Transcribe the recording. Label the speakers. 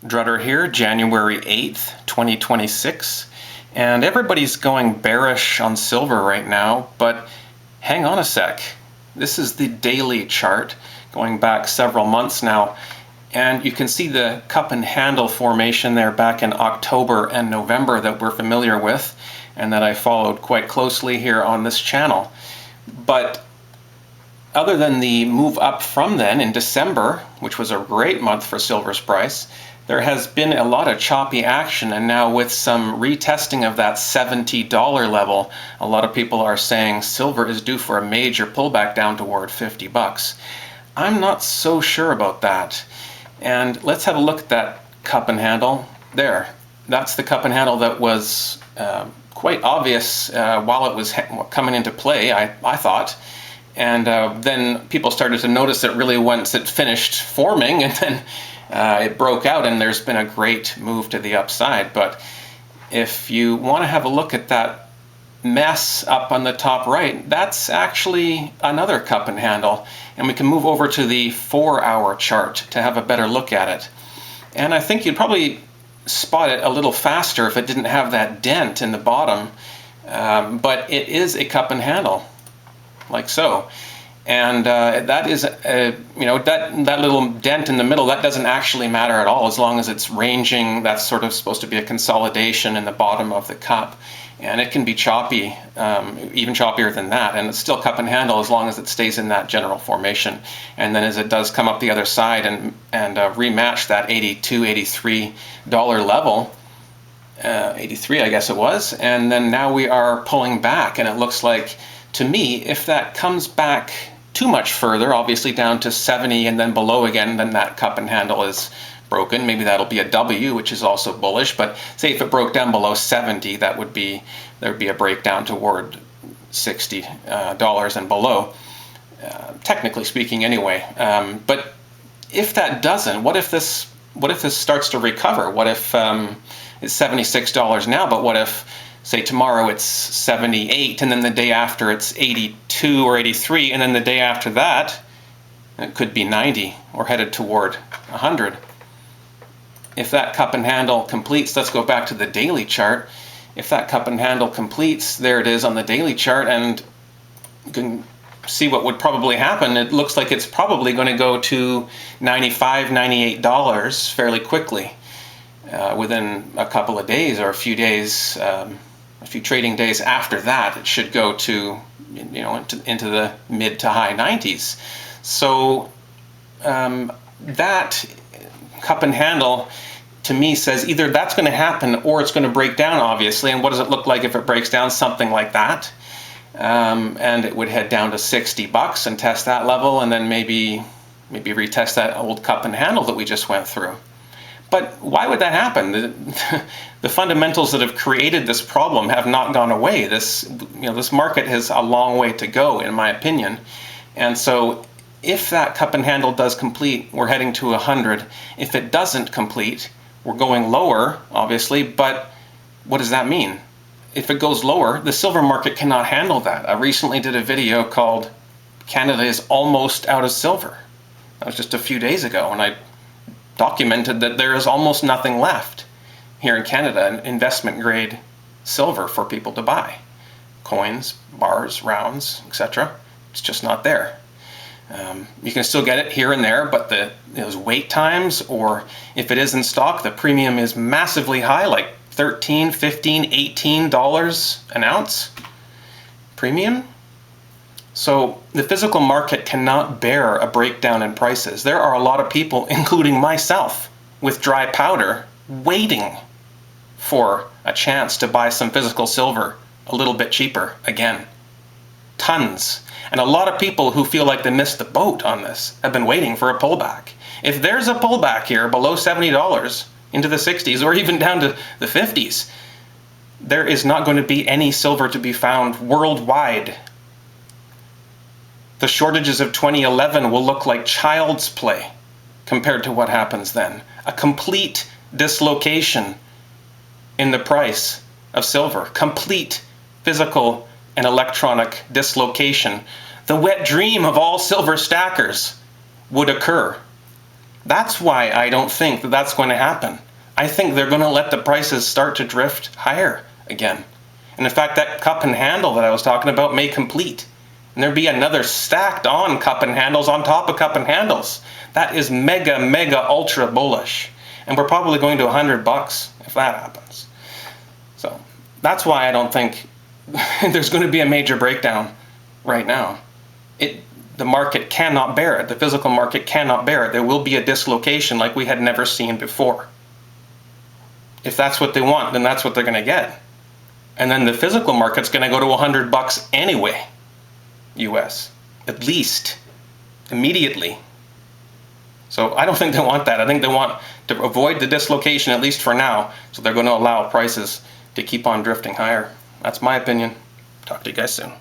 Speaker 1: Drutter here, January 8th, 2026, and everybody's going bearish on silver right now, but hang on a sec. This is the daily chart going back several months now, and you can see the cup and handle formation there back in October and November that we're familiar with and that I followed quite closely here on this channel. But other than the move up from then in December, which was a great month for silver's price, there has been a lot of choppy action, and now with some retesting of that $70 level, a lot of people are saying silver is due for a major pullback down toward 50 bucks. I'm not so sure about that. And let's have a look at that cup and handle. There, that's the cup and handle that was quite obvious while it was coming into play, I thought. And then people started to notice it really once it finished forming, and then it broke out, and there's been a great move to the upside. But if you want to have a look at that mess up on the top right, that's actually another cup and handle. And we can move over to the 4-hour chart to have a better look at it. And I think you'd probably spot it a little faster if it didn't have that dent in the bottom. But it is a cup and handle, like so. And that is, that little dent in the middle, that doesn't actually matter at all as long as it's ranging. That's sort of supposed to be a consolidation in the bottom of the cup. And it can be choppy, even choppier than that. And it's still cup and handle as long as it stays in that general formation. And then as it does come up the other side and rematch that $82, $83 level, 83 I guess it was, and then now we are pulling back, and it looks like, to me, if that comes back too much further, obviously down to 70 and then below again, then that cup and handle is broken. Maybe that'll be a W, which is also bullish. But say if it broke down below 70, there would be a breakdown toward $60 and below, technically speaking, anyway. But if that doesn't, what if this starts to recover? What if it's $76 now, but what if, say, tomorrow it's 78, and then the day after it's 82 or 83, and then the day after that it could be 90 or headed toward 100. If that cup and handle completes, let's go back to the daily chart. If that cup and handle completes, there it is on the daily chart, and you can see what would probably happen. It looks like it's probably going to go to $95, $98 fairly quickly within a couple of days or a few days. A few trading days after that, it should go to, into the mid to high 90s. So that cup and handle, to me, says either that's going to happen or it's going to break down, obviously. And what does it look like if it breaks down? Something like that. And it would head down to 60 bucks and test that level, and then maybe retest that old cup and handle that we just went through. But why would that happen? The fundamentals that have created this problem have not gone away. This market has a long way to go, in my opinion. And so if that cup and handle does complete, we're heading to 100. If it doesn't complete, we're going lower, obviously. But what does that mean? If it goes lower, the silver market cannot handle that. I recently did a video called "Canada is Almost Out of Silver." That was just a few days ago, and I documented that there is almost nothing left here in Canada, investment grade silver for people to buy. Coins, bars, rounds, etc. It's just not there. You can still get it here and there, but those wait times, or if it is in stock, the premium is massively high, like $13, $15, $18 an ounce premium. So the physical market cannot bear a breakdown in prices. There are a lot of people, including myself, with dry powder, waiting for a chance to buy some physical silver a little bit cheaper again. Tons. And a lot of people who feel like they missed the boat on this have been waiting for a pullback. If there's a pullback here below $70 into the 60s or even down to the 50s, there is not going to be any silver to be found worldwide. The shortages of 2011 will look like child's play compared to what happens then. A complete dislocation in the price of silver. Complete physical and electronic dislocation. The wet dream of all silver stackers would occur. That's why I don't think that that's going to happen. I think they're going to let the prices start to drift higher again. And in fact, that cup and handle that I was talking about may complete. And there'd be another stacked on cup and handles on top of cup and handles. That is mega, mega, ultra bullish. And we're probably going to $100 if that happens. So that's why I don't think there's going to be a major breakdown right now. The market cannot bear it. The physical market cannot bear it. There will be a dislocation like we had never seen before. If that's what they want, then that's what they're going to get. And then the physical market's going to go to $100 anyway, US, at least, immediately. So I don't think they want that. I think they want to avoid the dislocation, at least for now. So they're going to allow prices to keep on drifting higher. That's my opinion. Talk to you guys soon.